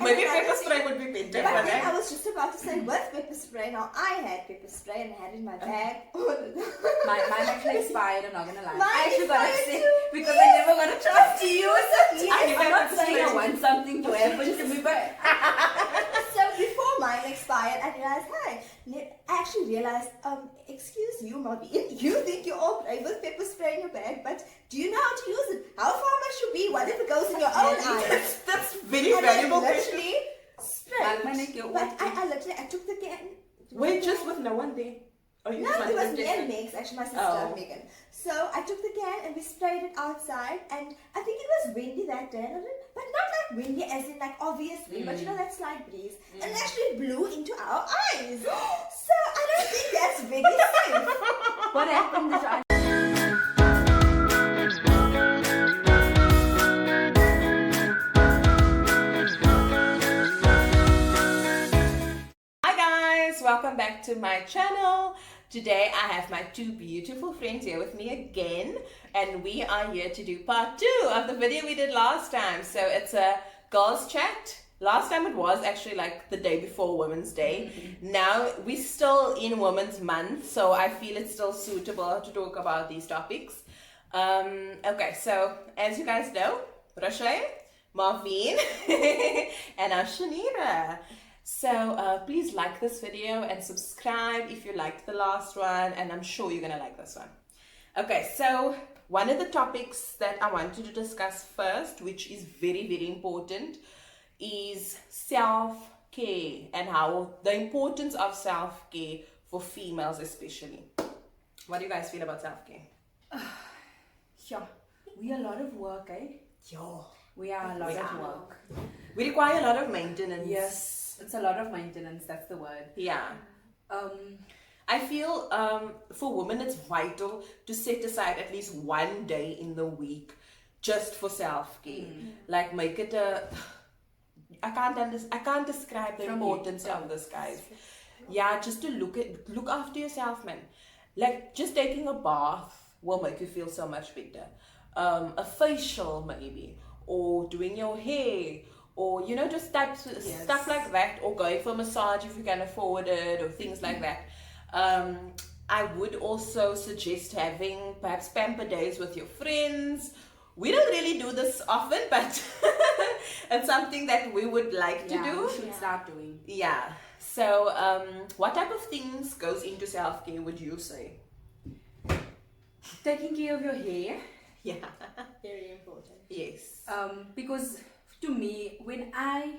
Maybe pepper spray would be better for But then that. I was just about to say with pepper spray. Now I had pepper spray and I had it in my bag. Mine actually expired, I'm not gonna lie. Mine I actually got expired upset too. because I never got a chance to use it. Yes, I'm not saying I want something to happen to me, but So before mine expired, I realized, I actually realized, excuse you, Maureen, you think you're all brave with pepper spray in your bag, but do you know how to use it? How far must you be? What if it goes in your own eyes? That's very And valuable I question. literally sprayed. But I took the can. Wait, just with no one there? Oh, you No, just it was wanted me to and test Megs, actually my sister Oh. Megan. So I took the can and we sprayed it outside, and I think it was windy that day, but not like windy as in like obvious wind, but you know that slight breeze, and actually blew into our eyes. So I don't think that's very safe. what happened is I Hi guys, welcome back to my channel. Today I have my two beautiful friends here with me again, and we are here to do part 2 of the video we did last time. So it's a girls chat. Last time it was actually like the day before Women's Day. Now we're still in Women's Month, so I feel it's still suitable to talk about these topics. Okay, so as you guys know, Rochelle, Marvin, and I'm Shanira. So please like this video and subscribe if you liked the last one, and I'm sure you're gonna like this one. Okay, so one of the topics that I wanted to discuss first, which is very, very important, is self-care and how the importance of self-care for females especially. What do you guys feel about self-care? yeah, we are a lot of work, eh? Yo, We are a lot of work. we require a lot of maintenance. Yes, it's a lot of maintenance, that's the word. Yeah. Um I feel for women it's vital to set aside at least one day in the week just for self-care. Like make it a... I can't describe the importance of this, guys. Yeah, just to look after yourself, man. Like just taking a bath will make you feel so much better. A facial maybe, or doing your hair, or you know, just stuff like that, or going for a massage if you can afford it, or things like that. I would also suggest having perhaps pamper days with your friends. We don't really do this often, but it's something that we would like to do. we should start doing. Yeah. So, what type of things goes into self-care, would you say? Taking care of your hair. Yeah. Very important. Yes. Because to me, when I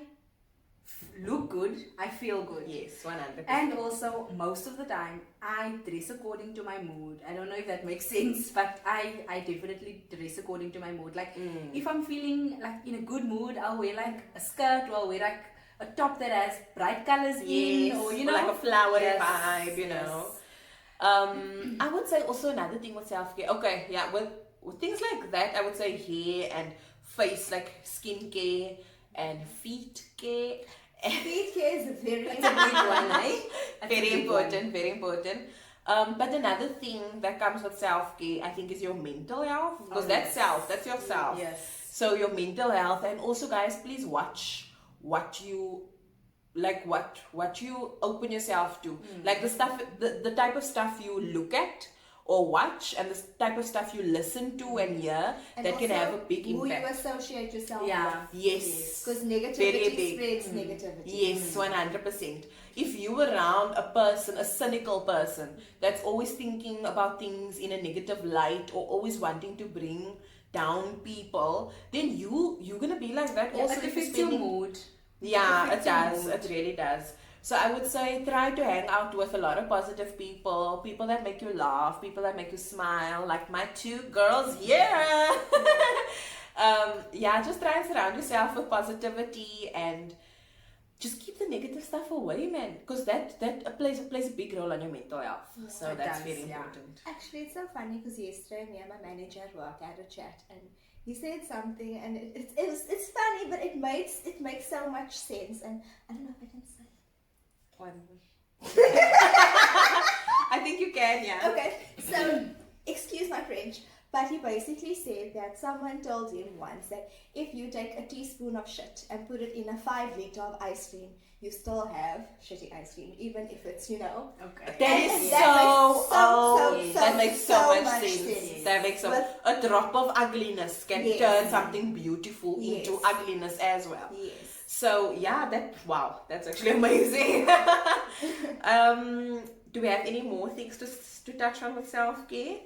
look good, I feel good. Yes, 100%. And also, most of the time, I dress according to my mood. I don't know if that makes sense, but I definitely dress according to my mood. Like, if I'm feeling like in a good mood, I'll wear like a skirt, or I'll wear like a top that has bright colors in, or you know, like a flowery Yes, vibe, you know. I would say also another thing with self-care. Okay, yeah, with things like that, I would say hair and face, like skincare and feet care. Feet care is a very it's a big one, eh? That's a Very big one. important, very important. But another thing that comes with self-care, I think, is your mental health, because that's yourself. Yes. So your mental health, and also guys, please watch what you like, what you open yourself to, like the stuff, the type of stuff you look at or watch, and the type of stuff you listen to and hear, And that can also have a big who you impact. associate yourself Yeah. with. Yes. Because Very negativity big. spreads negativity. Yes, 100%. If you around a person, a cynical person, that's always thinking about things in a negative light, or always wanting to bring down people, then you're gonna be like that. Yeah, also, it if you're affects your spending... mood. Yeah, it affects your does. mood. It really does. So I would say try to hang out with a lot of positive people, people that make you laugh, people that make you smile, like my two girls here. Yeah, just try and surround yourself with positivity, and just keep the negative stuff away, man, because that plays a big role on your mental health. So it that's does, very yeah. important. Actually, it's so funny because yesterday me and my manager at work had a chat, and he said something, and it's funny, but it makes so much sense, and I don't know if I can say it. I think you can, yeah. Okay, so excuse my French, But he basically said that someone told him once that if you take a teaspoon of shit and put it in a 5 liter of ice cream, you still have shitty ice cream, even if it's, Okay. That And is that makes so much sense. That makes a drop of ugliness can Yes. turn something beautiful Yes. into ugliness as well. Yes. So yeah, that's actually amazing. Do we have any more things to touch on with self-care?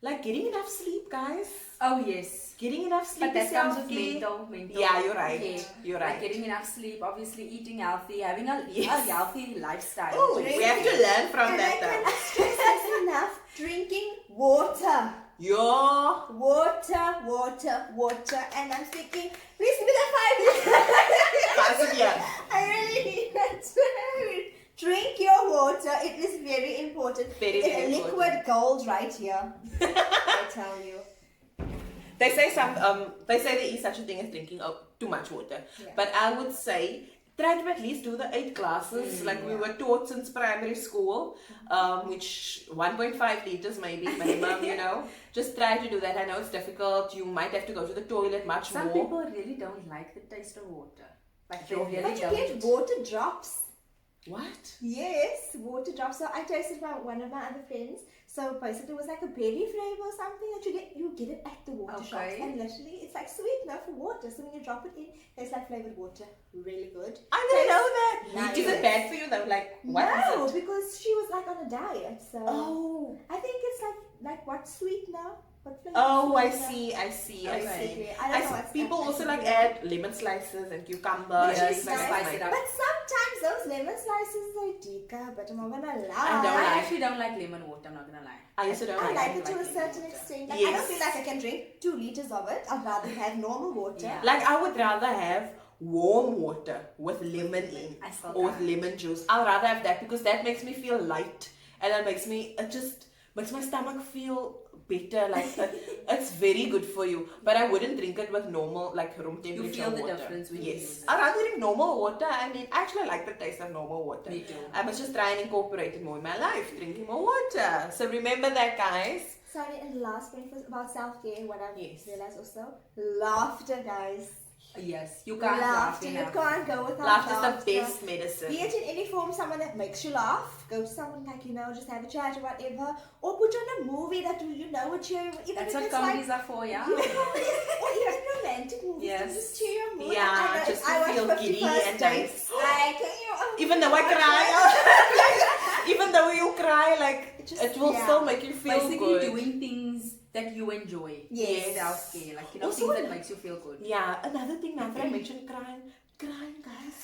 Like getting enough sleep, guys. Oh yes. Getting enough sleep But that is comes with self-care. mental. Yeah, you're right. care. You're Like right. getting enough sleep, obviously eating healthy, having a Yes. healthy lifestyle. Oh, too. We have to learn from And that I though. cannot stress this enough. Drinking water. Yo. Water. And I'm thinking, please give me that 5 That's it, yeah. I really need that. Drink your water. It is very important. Very, it's very a liquid gold right here. I tell you. They say there is such a thing as drinking too much water. Yeah. But I would say try to at least do the 8 glasses like we were taught since primary school, which 1.5 liters maybe minimum, Just try to do that. I know it's difficult. You might have to go to the toilet much Some more. people really don't like the taste of water. Like they really But you don't. get water drops. What? Yes, water drops. So I tasted one of my other friends. So basically, it was like a berry flavor or something that you get it at the water shops, Okay. and literally it's like sweetener for water. So when you drop it in, it's like flavored water, really good. I didn't know that. Nice. Is it bad for you though? Like what No, is it? because she was like on a diet. So Oh. I think it's like what sweetener? What flavor? Oh, I sweetener? see. Basically, I don't know what's People also like actually- add lemon slices and cucumber Yes, and Which things is like nice. that. Spice it up. But sometimes those lemon slices are deeper, but I'm not gonna lie. I don't I like- actually don't like lemon water, I'm not gonna lie. I used to don't I like like it. it to a like certain lemon water. extent. Like, I don't Yes. feel like I can drink 2 liters of it. I'd rather have normal water. Yeah. Like I would rather have warm water with lemon in I still or with can't. lemon juice. I'd rather have that because that makes me feel light and it just makes my stomach feel better. Like it's very good for you. But I wouldn't drink it with normal like room temperature feel the water. difference when you yes. use it. I'd rather drink normal water. I mean, I actually like the taste of normal water. Me too. I must just try and incorporate it more in my life, drinking more water. So remember that, guys. Sorry, and the last point was about self-care. What I've Yes. realized also, laughter, guys. Yes, you can't laugh Laughter. You enough. can't go without Laughter laughter. is the best medicine. Be it in any form, someone that makes you laugh. Go to someone like, just have a chat or whatever. Or put on a movie that will, would cheer you. Even That's if what it's comedies are for, yeah? Or even romantic movies. Yes. To just cheer your mood. Yeah, I know, just to I watch feel 50 giddy First and Dates. Even though I cry, even though you cry, like It just- it will yeah. still make you feel Basically good. doing things that you enjoy. Yes. Self-care, like, Also, things that makes you feel good. Yeah, another thing now that I mentioned crying, guys.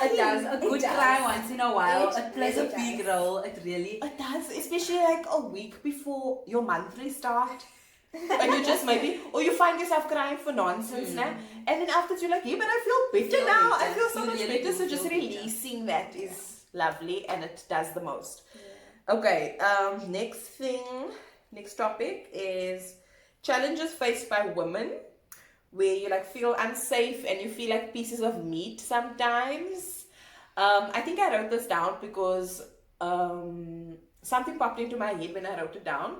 It does. A good cry once in a while. It plays a really big does. role. It really. It does, especially like a week before your monthly start. And you just maybe, or you find yourself crying for nonsense now, and then afterwards you're like, yeah, but I feel better Feel now. better. I feel so You much really better. do So just feel better. releasing that is lovely, and it does the most. Okay. Next topic is challenges faced by women, where you like feel unsafe and you feel like pieces of meat sometimes. I think I wrote this down because something popped into my head when I wrote it down.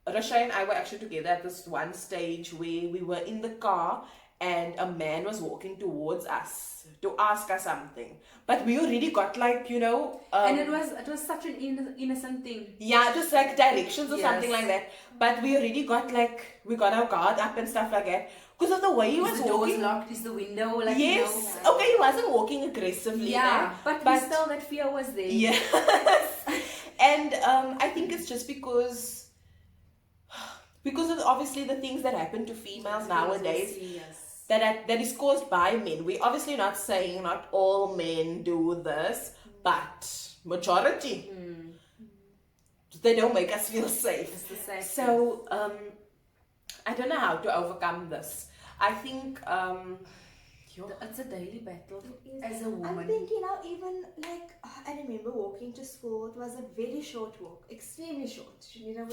Rasha and I were actually together at this one stage where we were in the car and a man was walking towards us to ask us something, but we already got like And it was such an innocent thing. yeah, just like directions or Yes. something like that. But we already got like, we got our guard up and stuff like that. Because of the way he was Is the doors walking. locked? Is the window like? Yes. Okay, he wasn't walking aggressively. Yeah, no, but still that fear was there. Yes. And I think it's just because of obviously the things that happen to females nowadays. Yes. That is caused by men. We're obviously not saying not all men do this, but majority. They don't make us feel safe. It's the same. So I don't know how to overcome this. I think It's a daily battle Is- as a I'm woman. thinking now, even like I remember walking to school. It was a very short walk, extremely short. Would know.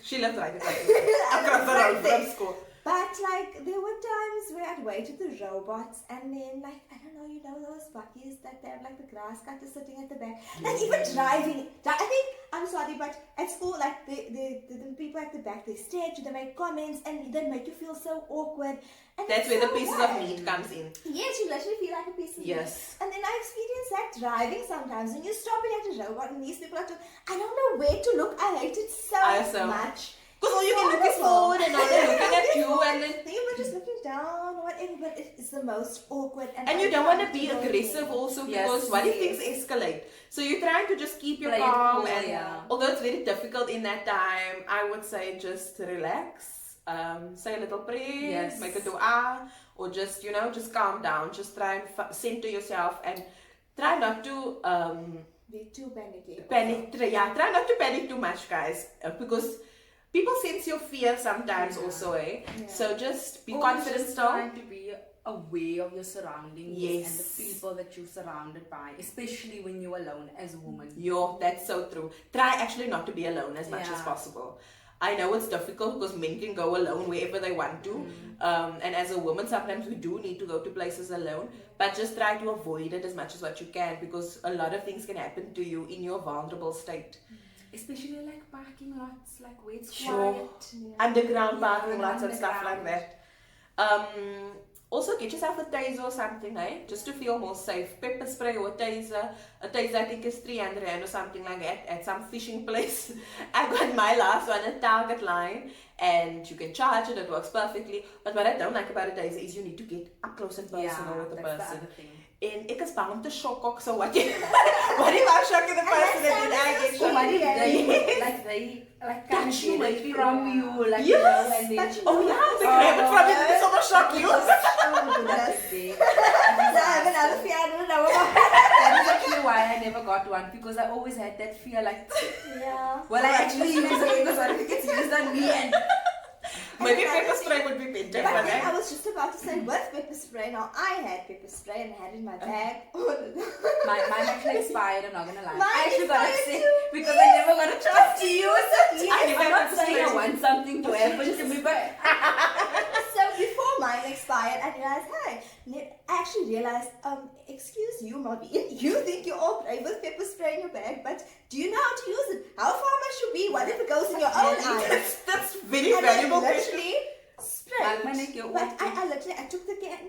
she lives right across the road from school. But like there were times where I'd wait at the robots, and then like I don't know, you know those buckies that they have like the grass cutter sitting at the back, like even driving. I think I'm sorry, but at school, like the people at the back, they stare at you, they make comments, and they make you feel so awkward. And That's it's where the so pieces bad. of meat comes in. Yes, you literally feel like a piece of meat. Yes. And then I experienced that driving sometimes. When you're stopping at a robot and these people are I don't know where to look. I hate it so Also. much. Because all you can look is forward and now they're looking at you and then... They were just looking down or whatever, but it's the most awkward. And you don't want to be uncomfortable aggressive thing. also Yes, because what if yes. things escalate? So you're trying to just keep your Play it calm cool, and yeah. although it's very difficult in that time, I would say just relax. Say a little prayer, Yes. make a dua, or just, you know, just calm down. Just try and center yourself and try not to Be too panicky. panic. Try not to panic too much, guys, because people sense your fear sometimes also, eh? Yeah. So just be Always confident just still. trying to be aware of your surroundings Yes. and the people that you're surrounded by, especially when you're alone as a woman. Yo, that's so true. Try actually not to be alone as much as Yeah. possible. I know it's difficult because men can go alone wherever they want to. And as a woman, sometimes we do need to go to places alone. But just try to avoid it as much as what you can because a lot of things can happen to you in your vulnerable state. Especially like parking lots, like where it's Sure. quiet. Underground Yeah, parking lots and stuff like underground. that. Also, get yourself a taser or something, eh? Just to feel more safe. Pepper spray or a taser. A taser, I think, is 300 rand or something like that at some fishing place. I got my last one at Target Line, and you can charge it. It works perfectly. But what I don't like about a taser is you need to get up close and personal with the that's person. the other thing. En ek is bang om te shock ook, so what if what if I'm shocking the person and then I get So what if shocked? they kind of Touch you get with it you. from you, like Yes, you know, and then but you Oh yeah, they grab it from you and then someone shock you. Oh goodness. I have another fear I don't know about. That is actually why I never got one, because I always had that fear, like, Yeah. well, I actually use it because what if it gets used on me and Maybe pepper spray would be better But for then I that. was just about to say with pepper spray. Now I had pepper spray and I had it in my bag. mine actually expired, I'm not gonna lie. Mine I actually got expired upset too. because I never got a chance to use it. I never I'm got not to saying I spray. want something to happen to me, but So before mine expired, I realized, hey, I actually realized, excuse you, Molly, you think you're all brave with pepper spray in your bag, but do you know how to use it? How far must you be? What if it goes in your own eyes? That's very And I valuable question. literally Like my neck, sprayed. your But own I took the can.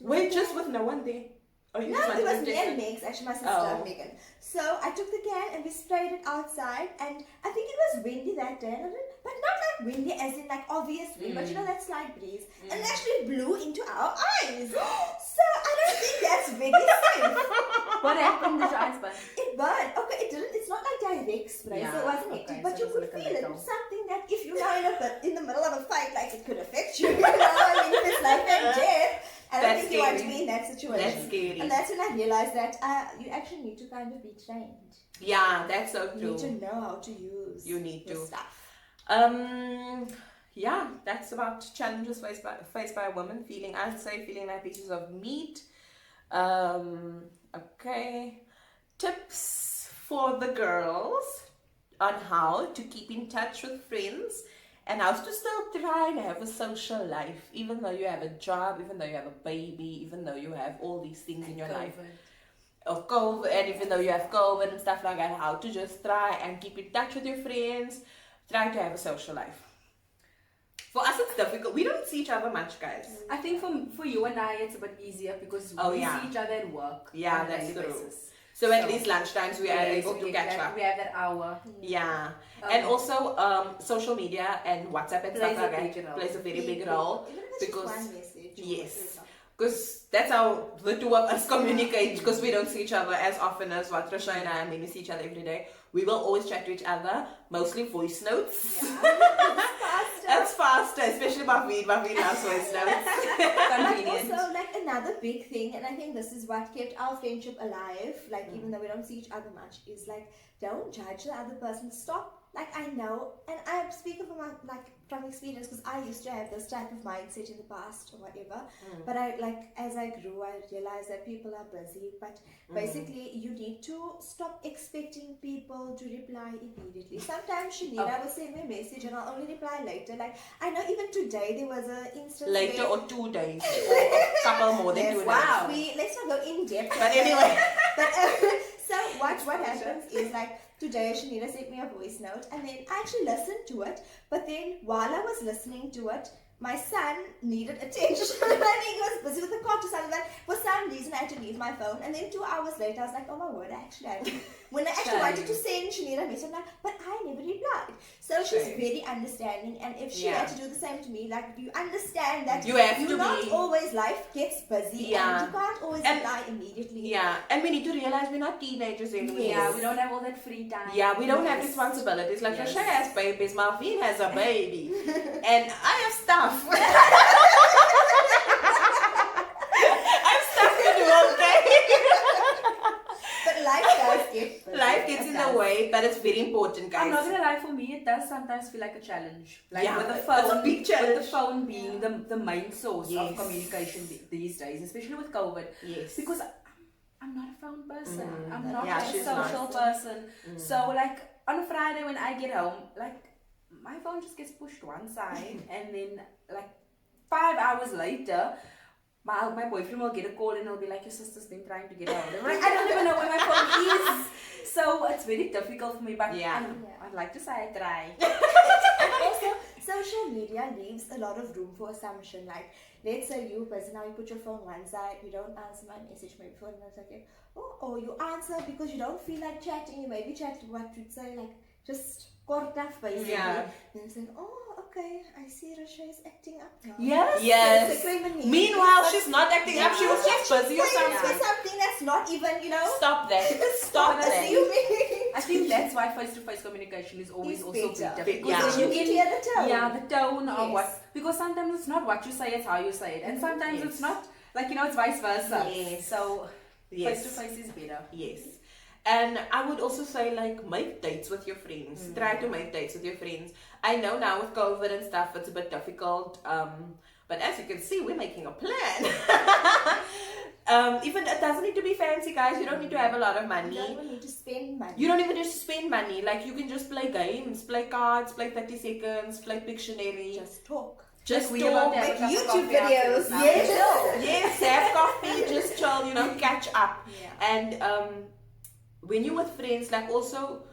Wait, just with no one there. Oh, you No, just it was wanted to me test and it. Megs, actually my sister Oh. Megan. So I took the can and we sprayed it outside, and I think it was windy that day, but not like windy as in like obvious wind, but you know that slight breeze, and it actually blew into our eyes. So I don't think that's very safe. what happened? Did your eyes burn? It burned. Okay, it didn't. It's not like direct spray, so it Yeah, wasn't okay, hectic, so but it you was could like a feel it. little- It's something that if you're now in the middle of a fight, like it could affect you. You know, I mean, if it's like that death. I don't That's think you want to scary. be in that situation. That's scary. And that's when I realized that you actually need to kind of be trained. Yeah, that's so You true. need to know how to use You need the to. stuff. Yeah, that's about challenges faced by a woman. I'd say feeling like pieces of meat. Okay. Tips for the girls on how to keep in touch with friends and how to still try and have a social life, even though you have a job, even though you have a baby, even though you have all these things in your life. Of COVID, and even though you have COVID and stuff like that, how to just try and keep in touch with your friends, try to have a social life. For us, it's difficult. We don't see each other much, guys. I think for you and I, it's a bit easier because Oh, we yeah. see each other at work. Yeah, on a that's daily true. basis. So at So- least lunchtimes we are Yes, able to we catch have up. We have that hour. Yeah, and also social media and WhatsApp and Plays stuff a like big that role. plays a very big role. Even if it's because- just one message. or yes. whatever. Because that's how the two of us communicate, because we don't see each other as often as what Rasha and I mean, we see each other every day. We will always chat to each other, mostly voice notes. That's faster, especially Bhaveen. Bhaveen loves voice notes. But Convenient. also, like another big thing, and I think this is what kept our friendship alive, like even though we don't see each other much, is like don't judge the other person. Stop like I know, and I'm speaking from from experience because I used to have this type of mindset in the past or whatever. But as I grew, I realized that people are busy. But basically, you need to stop expecting people to reply immediately. Sometimes Shanira will send me a message and I'll only reply later. Like I know even today there was an instance Later where, or 2 days or a couple more than 2 days. Wow. Let's not go in depth. But anyway. But so what happens is like today Shanira sent me a voice note and then I actually listened to it, but then while I was listening to it, my son needed attention and he was busy with the cot or something, but for some reason I had to leave my phone, and then 2 hours later I was like, oh my word, when I actually wanted to send Shanira a message, I'm like, but I never replied. So she's very understanding, and if she had to do the same to me, like you understand that You have to not be- always, life gets busy and you can't always reply immediately. Yeah, and we need to realize we're not teenagers anymore. Yeah, we don't have all that free time. Yeah, we don't have responsibilities. Like Yes. Rashay has babies, Malvin has a baby, and I have stuff. I have stuff to do, okay? But life does get busy. Life gets in the way, but it's very important, guys. I'm not gonna lie, for me it does sometimes feel like a challenge. Like Yeah, with the it's phone, a big challenge. with the phone being the main source Yes. of communication these days, especially with COVID. Yes. Because I'm not a phone person. I'm not Yeah, a she's social not. person. So like on a Friday when I get home, like my phone just gets pushed one side and then like 5 hours later my boyfriend will get a call and he'll be like, your sister's been trying to get out. I'm like, I don't even know where my phone is. So it's very difficult for me, but I'd like to say I try. Also, social media leaves a lot of room for assumption. Like, let's say you person now you put your phone one side, you don't answer my message maybe for another second, or you answer because you don't feel like chatting. You maybe chat what you'd say like just kortaf basically. Yeah. Then you say, oh, okay, I see Rashay is acting up now. Yes. Yes. It's like criminal. Meanwhile, she's not acting up. She was just busy or Say something. something that's not even, Stop that. Stop that. assuming. I think that's why face-to-face communication is always It's also better. better. Yeah. Because You you can can hear the tone. Yeah, the tone of Yes. what. Because sometimes it's not what you say, it's how you say it. And sometimes it's not, like, it's vice versa. Yes. So, Yes. face-to-face is better. Yes. And I would also say, like, make dates with your friends. Try to make dates with your friends. I know now with COVID and stuff, it's a bit difficult. But as you can see, we're making a plan. Even it doesn't need to be fancy, guys. You don't need to have a lot of You money. don't even need to spend money. You don't even need to spend money. Like, you can just play games, play cards, play 30 seconds, play Pictionary. just talk. Just we talk. about to have a Make cup of YouTube coffee after videos. this now. Yes. Yes, have coffee, just chill, catch up. Yeah. And when you're with friends, like, also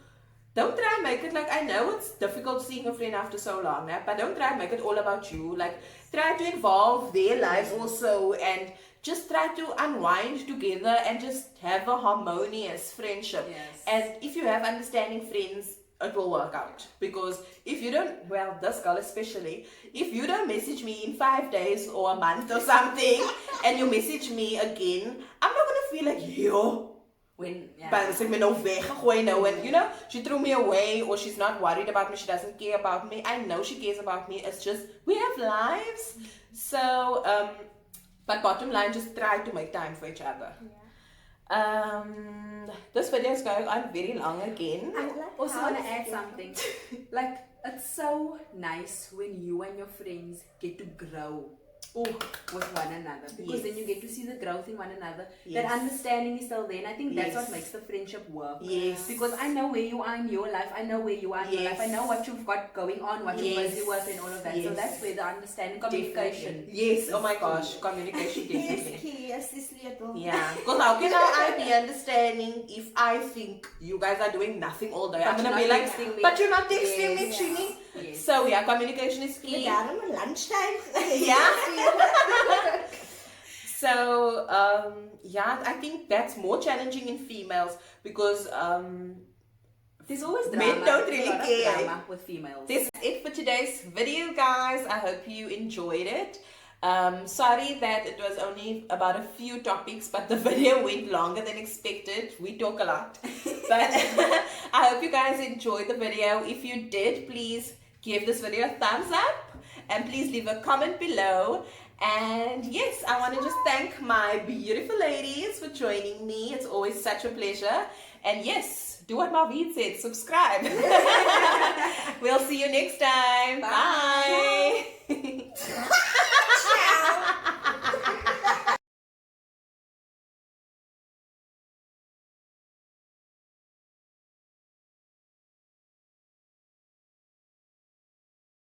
don't try and make it like, I know it's difficult seeing a friend after so long, but don't try and make it all about you. Like, try to involve their lives also, and just try to unwind together and just have a harmonious friendship. Yes. And if you have understanding friends, it will work out. Because if you don't, well, this girl especially, if you don't message me in 5 days or a month or something, and you message me again, I'm not gonna feel like, yo, but sy het my nou weggegooi nou, and she threw me away, or she's not worried about me, she doesn't care about me. I know she cares about me. It's just we have lives. So but bottom line, just try to make time for each other. This video is going on very long again. I also want to add something. Like, it's so nice when you and your friends get to grow with one another, because then you get to see the growth in one another. Yes. That understanding is still there, and I think that's Yes. what makes the friendship work. Yes. Because I know where you are in your life, I know where you are in your life, I know what you've got going on, what you're Yes. busy with, and all of that. So Yes. that's where the understanding, communication. Yes, oh my gosh, communication Yes, definitely. key, yes, this little. Yeah, because how can I be understanding if I think you guys are doing nothing all day? I'm But gonna you're be not like, texting me. but you're not texting me, Yes. Trini. Yes. So yeah, communication is key. Yeah, I'm lunchtime. Yeah. So yeah, I think that's more challenging in females because There's always drama. Men don't There's a really lot of care. drama with females. this is it for today's video, guys. I hope you enjoyed it. Sorry that it was only about a few topics, but the video went longer than expected. We talk a lot. But I hope you guys enjoyed the video. If you did, please give this video a thumbs up and please leave a comment below. And yes, I want to just thank my beautiful ladies for joining me. It's always such a pleasure. And yes, do what Malvin said, subscribe. We'll see you next time. Bye.